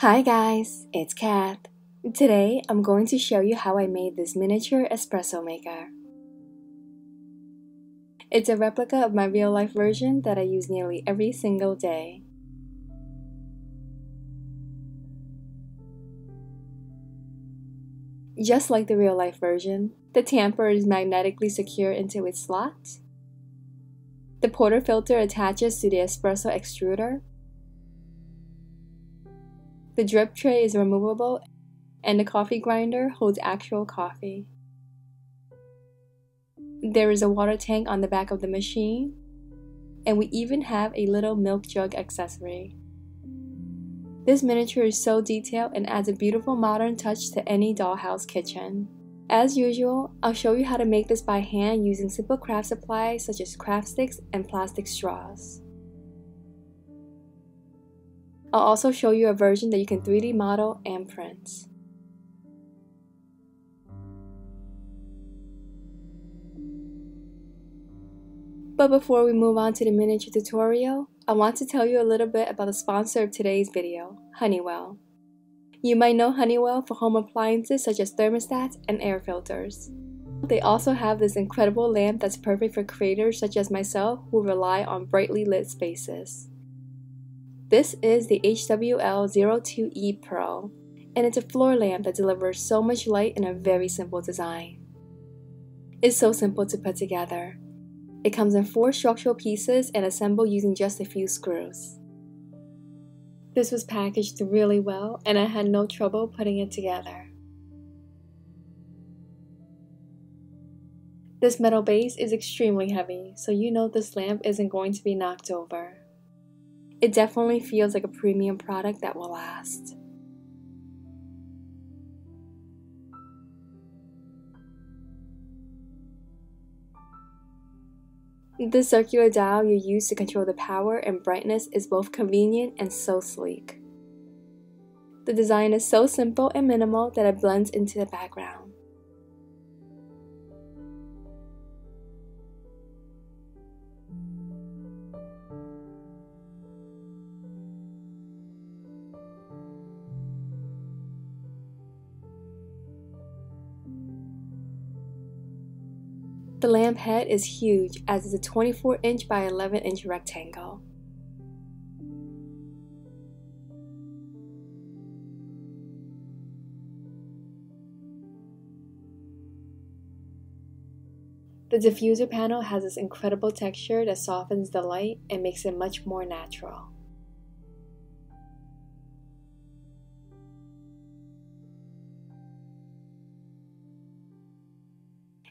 Hi guys, it's Kath. Today I'm going to show you how I made this miniature espresso maker. It's a replica of my real-life version that I use nearly every single day. Just like the real-life version, the tamper is magnetically secured into its slot. The portafilter attaches to the espresso extruder. The drip tray is removable, and the coffee grinder holds actual coffee. There is a water tank on the back of the machine, and we even have a little milk jug accessory. This miniature is so detailed and adds a beautiful modern touch to any dollhouse kitchen. As usual, I'll show you how to make this by hand using simple craft supplies such as craft sticks and plastic straws. I'll also show you a version that you can 3D model and print. But before we move on to the miniature tutorial, I want to tell you a little bit about the sponsor of today's video, Honeywell. You might know Honeywell for home appliances such as thermostats and air filters. They also have this incredible lamp that's perfect for creators such as myself who rely on brightly lit spaces. This is the HWL02E Pro, and it's a floor lamp that delivers so much light in a very simple design. It's so simple to put together. It comes in 4 structural pieces and assembled using just a few screws. This was packaged really well, and I had no trouble putting it together. This metal base is extremely heavy, so you know this lamp isn't going to be knocked over. It definitely feels like a premium product that will last. The circular dial you use to control the power and brightness is both convenient and so sleek. The design is so simple and minimal that it blends into the background. The lamp head is huge as it's a 24-inch by 11-inch rectangle. The diffuser panel has this incredible texture that softens the light and makes it much more natural.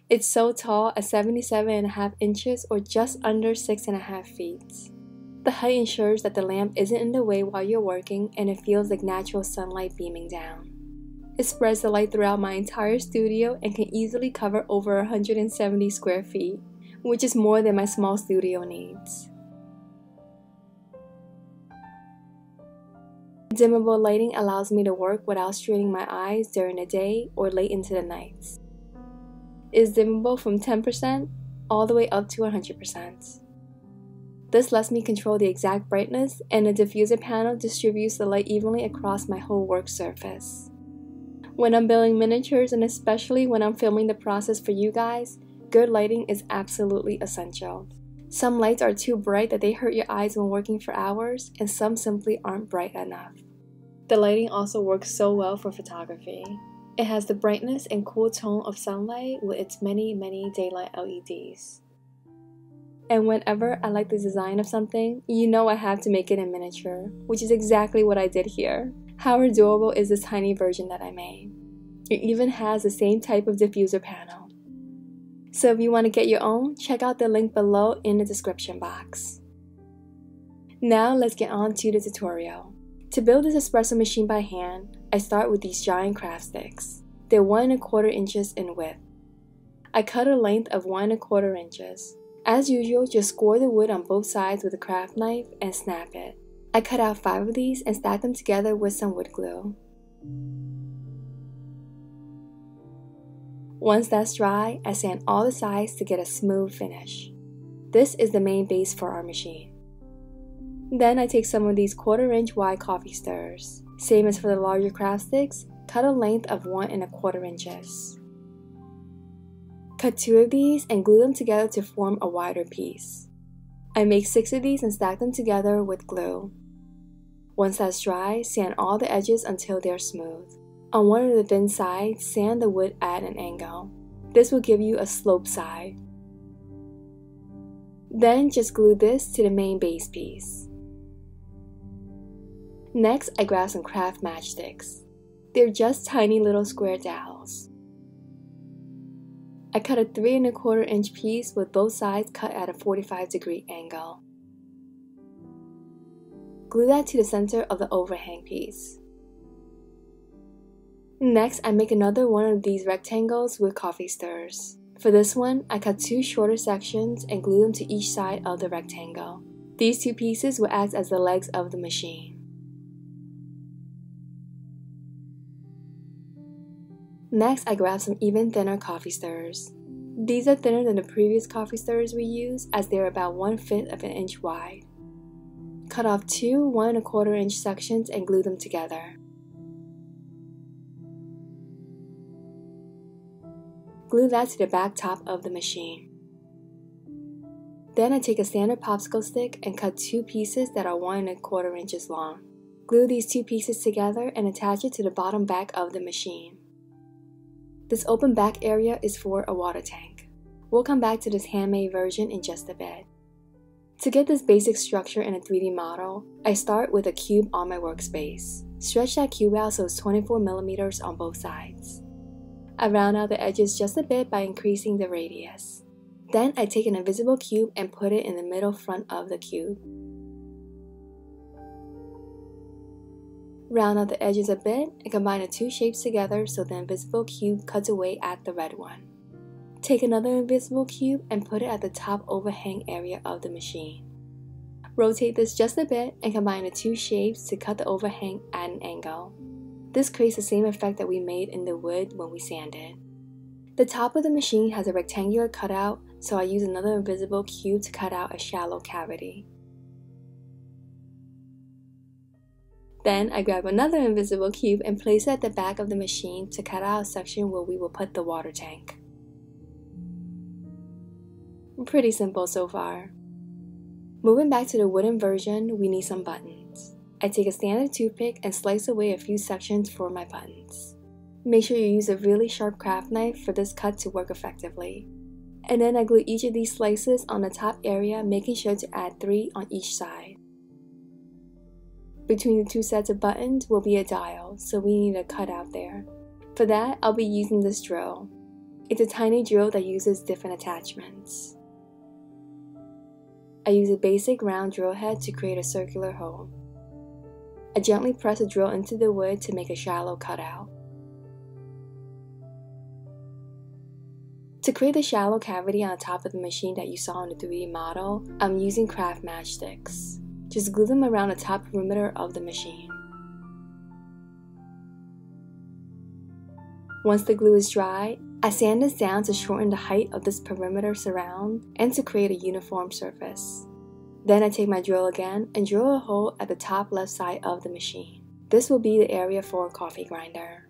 It's so tall at 77.5 inches or just under 6.5 feet. The height ensures that the lamp isn't in the way while you're working and it feels like natural sunlight beaming down. It spreads the light throughout my entire studio and can easily cover over 170 square feet, which is more than my small studio needs. Dimmable lighting allows me to work without straining my eyes during the day or late into the nights. Is dimmable from 10% all the way up to 100%. This lets me control the exact brightness, and the diffuser panel distributes the light evenly across my whole work surface. When I'm building miniatures, and especially when I'm filming the process for you guys, good lighting is absolutely essential. Some lights are too bright that they hurt your eyes when working for hours, and some simply aren't bright enough. The lighting also works so well for photography. It has the brightness and cool tone of sunlight with its many daylight LEDs. And whenever I like the design of something, you know I have to make it in miniature, which is exactly what I did here. How adorable is this tiny version that I made? It even has the same type of diffuser panel. So if you want to get your own, check out the link below in the description box. Now let's get on to the tutorial. To build this espresso machine by hand, I start with these giant craft sticks. They're 1¼ inches in width. I cut a length of 1¼ inches. As usual, just score the wood on both sides with a craft knife and snap it. I cut out 5 of these and stack them together with some wood glue. Once that's dry, I sand all the sides to get a smooth finish. This is the main base for our machine. Then I take some of these 1/4 inch wide coffee stirrers. Same as for the larger craft sticks, cut a length of 1¼ inches. Cut 2 of these and glue them together to form a wider piece. I make 6 of these and stack them together with glue. Once that's dry, sand all the edges until they're smooth. On one of the thin sides, sand the wood at an angle. This will give you a sloped side. Then just glue this to the main base piece. Next, I grab some craft matchsticks. They're just tiny little square dowels. I cut a 3¼ inch piece with both sides cut at a 45-degree angle. Glue that to the center of the overhang piece. Next, I make another one of these rectangles with coffee stirrers. For this one, I cut 2 shorter sections and glue them to each side of the rectangle. These 2 pieces will act as the legs of the machine. Next, I grab some even thinner coffee stirrers. These are thinner than the previous coffee stirrers we used, as they're about 1/5 of an inch wide. Cut off 2 1¼ inch sections and glue them together. Glue that to the back top of the machine. Then I take a standard popsicle stick and cut 2 pieces that are 1¼ inches long. Glue these 2 pieces together and attach it to the bottom back of the machine. This open back area is for a water tank. We'll come back to this handmade version in just a bit. To get this basic structure in a 3D model, I start with a cube on my workspace. Stretch that cube out so it's 24 millimeters on both sides. I round out the edges just a bit by increasing the radius. Then I take an invisible cube and put it in the middle front of the cube. Round out the edges a bit and combine the 2 shapes together so the invisible cube cuts away at the red one. Take another invisible cube and put it at the top overhang area of the machine. Rotate this just a bit and combine the 2 shapes to cut the overhang at an angle. This creates the same effect that we made in the wood when we sanded. The top of the machine has a rectangular cutout, so I use another invisible cube to cut out a shallow cavity. Then I grab another invisible cube and place it at the back of the machine to cut out a section where we will put the water tank. Pretty simple so far. Moving back to the wooden version, we need some buttons. I take a standard toothpick and slice away a few sections for my buttons. Make sure you use a really sharp craft knife for this cut to work effectively. And then I glue each of these slices on the top area, making sure to add 3 on each side. Between the 2 sets of buttons will be a dial, so we need a cutout there. For that, I'll be using this drill. It's a tiny drill that uses different attachments. I use a basic round drill head to create a circular hole. I gently press the drill into the wood to make a shallow cutout. To create the shallow cavity on the top of the machine that you saw in the 3D model, I'm using craft matchsticks. Just glue them around the top perimeter of the machine. Once the glue is dry, I sand this down to shorten the height of this perimeter surround and to create a uniform surface. Then I take my drill again and drill a hole at the top left side of the machine. This will be the area for a coffee grinder.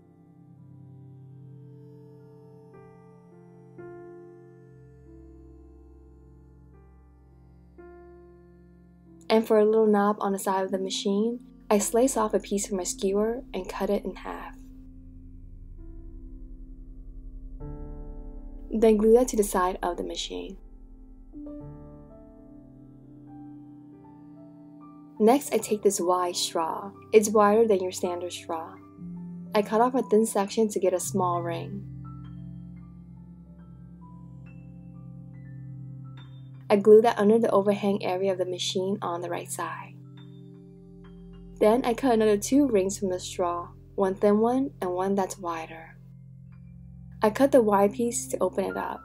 And for a little knob on the side of the machine, I slice off a piece from my skewer and cut it in half. Then glue that to the side of the machine. Next, I take this wide straw. It's wider than your standard straw. I cut off a thin section to get a small ring. I glue that under the overhang area of the machine on the right side. Then I cut another 2 rings from the straw, one thin one and one that's wider. I cut the wide piece to open it up.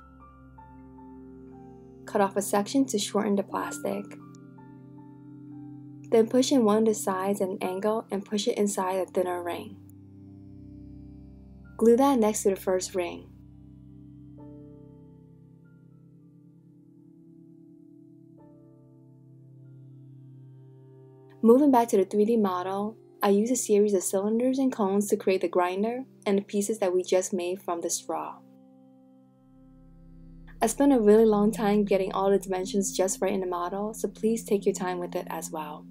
Cut off a section to shorten the plastic. Then push in one of the sides at an angle and push it inside a thinner ring. Glue that next to the first ring. Moving back to the 3D model, I use a series of cylinders and cones to create the grinder and the pieces that we just made from the straw. I spent a really long time getting all the dimensions just right in the model, so please take your time with it as well.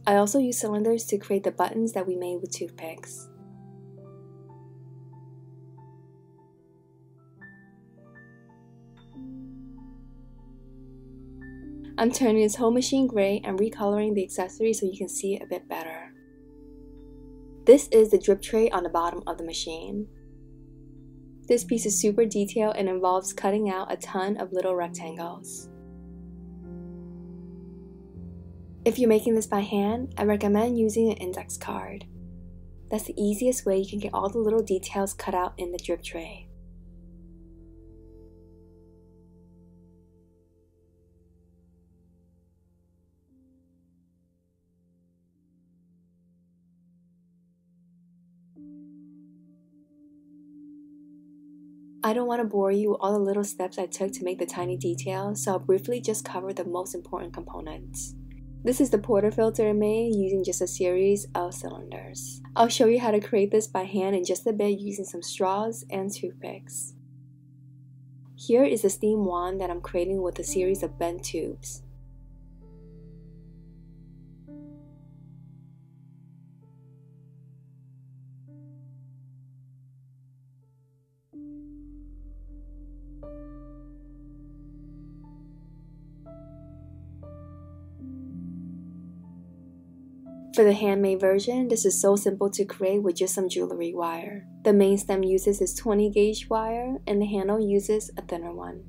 I also use cylinders to create the buttons that we made with toothpicks. I'm turning this whole machine gray and recoloring the accessory so you can see it a bit better. This is the drip tray on the bottom of the machine. This piece is super detailed and involves cutting out a ton of little rectangles. If you're making this by hand, I recommend using an index card. That's the easiest way you can get all the little details cut out in the drip tray. I don't want to bore you with all the little steps I took to make the tiny details, so I'll briefly just cover the most important components. This is the portafilter I made using just a series of cylinders. I'll show you how to create this by hand in just a bit using some straws and toothpicks. Here is the steam wand that I'm creating with a series of bent tubes. For the handmade version, this is so simple to create with just some jewelry wire. The main stem uses this 20 gauge wire and the handle uses a thinner one.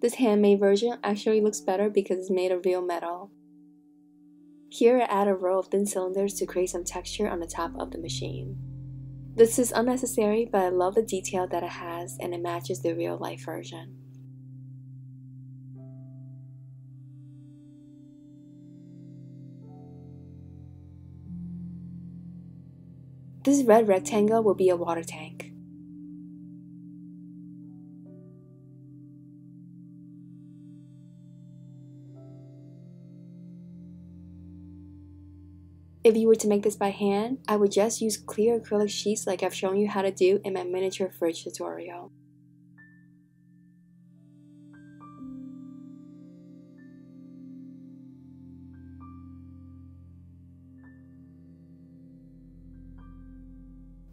This handmade version actually looks better because it's made of real metal. Here I add a row of thin cylinders to create some texture on the top of the machine. This is unnecessary, but I love the detail that it has and it matches the real life version. This red rectangle will be a water tank. If you were to make this by hand, I would just use clear acrylic sheets like I've shown you how to do in my miniature fridge tutorial.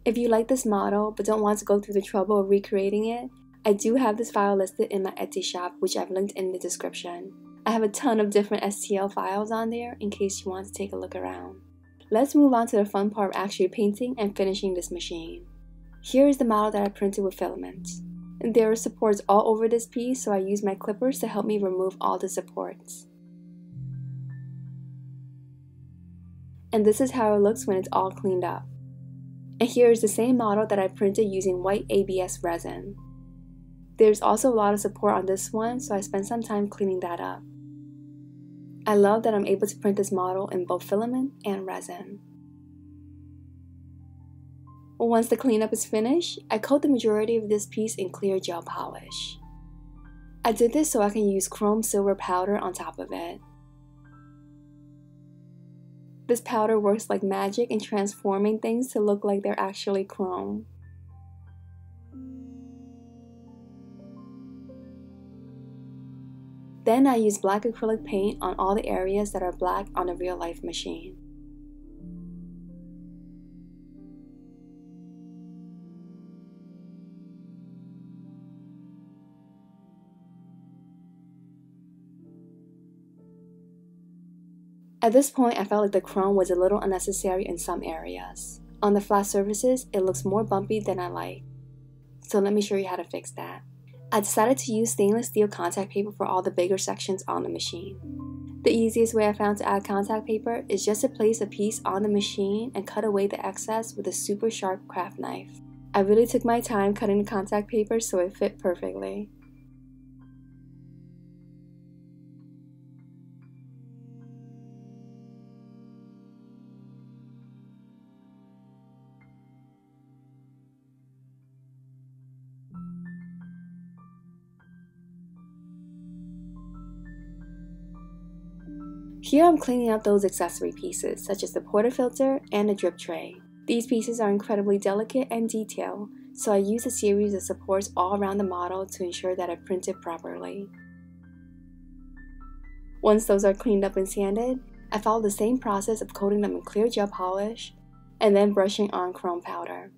If you like this model but don't want to go through the trouble of recreating it, I do have this file listed in my Etsy shop, which I've linked in the description. I have a ton of different STL files on there in case you want to take a look around. Let's move on to the fun part of actually painting and finishing this machine. Here is the model that I printed with filament. And there are supports all over this piece, so I used my clippers to help me remove all the supports. And this is how it looks when it's all cleaned up. And here is the same model that I printed using white ABS resin. There's also a lot of support on this one, so I spent some time cleaning that up. I love that I'm able to print this model in both filament and resin. Once the cleanup is finished, I coat the majority of this piece in clear gel polish. I did this so I can use chrome silver powder on top of it. This powder works like magic in transforming things to look like they're actually chrome. Then I use black acrylic paint on all the areas that are black on a real-life machine. At this point, I felt like the chrome was a little unnecessary in some areas. On the flat surfaces, it looks more bumpy than I like. so let me show you how to fix that. I decided to use stainless steel contact paper for all the bigger sections on the machine. The easiest way I found to add contact paper is just to place a piece on the machine and cut away the excess with a super sharp craft knife. I really took my time cutting the contact paper so it fit perfectly. Here I'm cleaning up those accessory pieces, such as the portafilter and the drip tray. These pieces are incredibly delicate and detailed, so I use a series of supports all around the model to ensure that I print it properly. Once those are cleaned up and sanded, I follow the same process of coating them in clear gel polish and then brushing on chrome powder.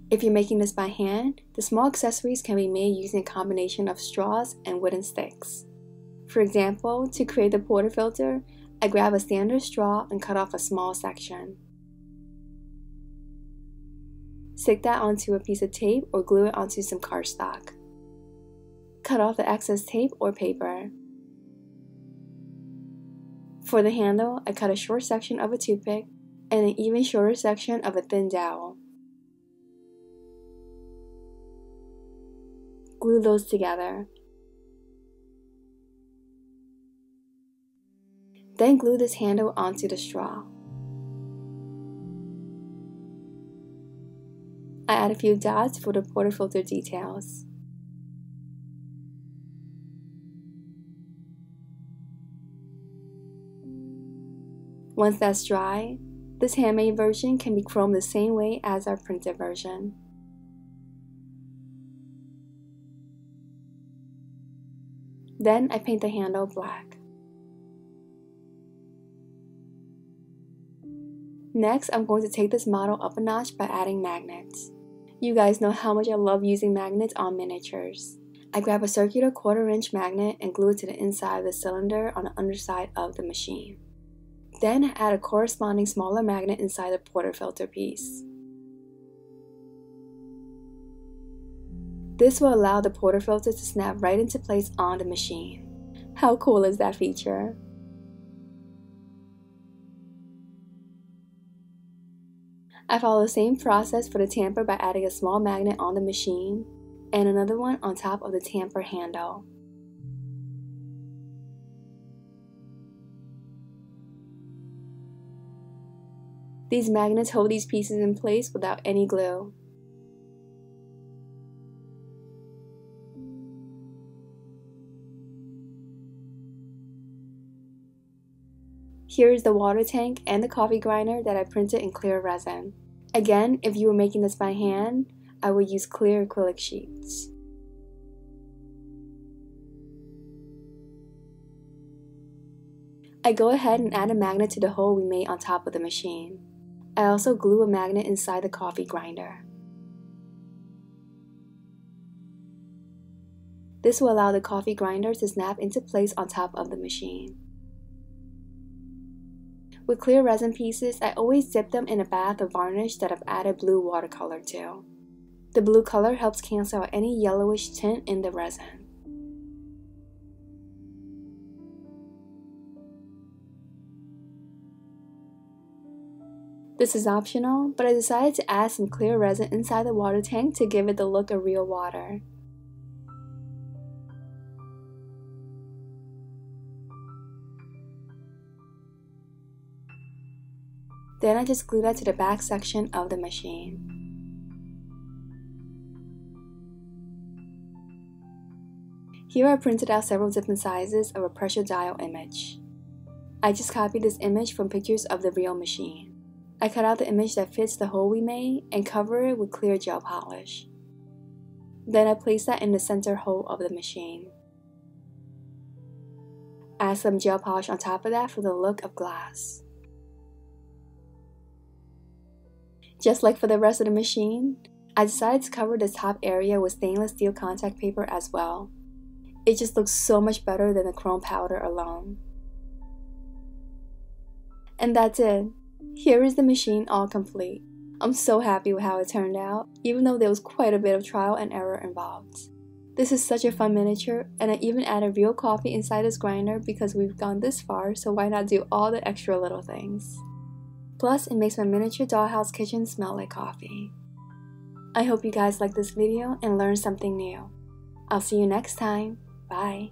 If you're making this by hand, the small accessories can be made using a combination of straws and wooden sticks. For example, to create the portafilter, I grab a standard straw and cut off a small section. Stick that onto a piece of tape or glue it onto some cardstock. Cut off the excess tape or paper. For the handle, I cut a short section of a toothpick and an even shorter section of a thin dowel. Glue those together. Then glue this handle onto the straw. I add a few dots for the portafilter details. Once that's dry, this handmade version can be chromed the same way as our printed version. Then I paint the handle black. Next, I'm going to take this model up a notch by adding magnets. You guys know how much I love using magnets on miniatures. I grab a circular 1/4-inch magnet and glue it to the inside of the cylinder on the underside of the machine. Then I add a corresponding smaller magnet inside the portafilter piece. This will allow the portafilter to snap right into place on the machine. How cool is that feature? I follow the same process for the tamper by adding a small magnet on the machine and another one on top of the tamper handle. These magnets hold these pieces in place without any glue. Here is the water tank and the coffee grinder that I printed in clear resin. Again, if you were making this by hand, I would use clear acrylic sheets. I go ahead and add a magnet to the hole we made on top of the machine. I also glue a magnet inside the coffee grinder. This will allow the coffee grinder to snap into place on top of the machine. With clear resin pieces, I always dip them in a bath of varnish that I've added blue watercolor to. The blue color helps cancel out any yellowish tint in the resin. This is optional, but I decided to add some clear resin inside the water tank to give it the look of real water. Then I just glue that to the back section of the machine. Here I printed out several different sizes of a pressure dial image. I just copied this image from pictures of the real machine. I cut out the image that fits the hole we made and cover it with clear gel polish. Then I place that in the center hole of the machine. Add some gel polish on top of that for the look of glass. Just like for the rest of the machine, I decided to cover the top area with stainless steel contact paper as well. It just looks so much better than the chrome powder alone. And that's it. Here is the machine all complete. I'm so happy with how it turned out, even though there was quite a bit of trial and error involved. This is such a fun miniature, and I even added real coffee inside this grinder because we've gone this far, so why not do all the extra little things? Plus, it makes my miniature dollhouse kitchen smell like coffee. I hope you guys liked this video and learned something new. I'll see you next time. Bye.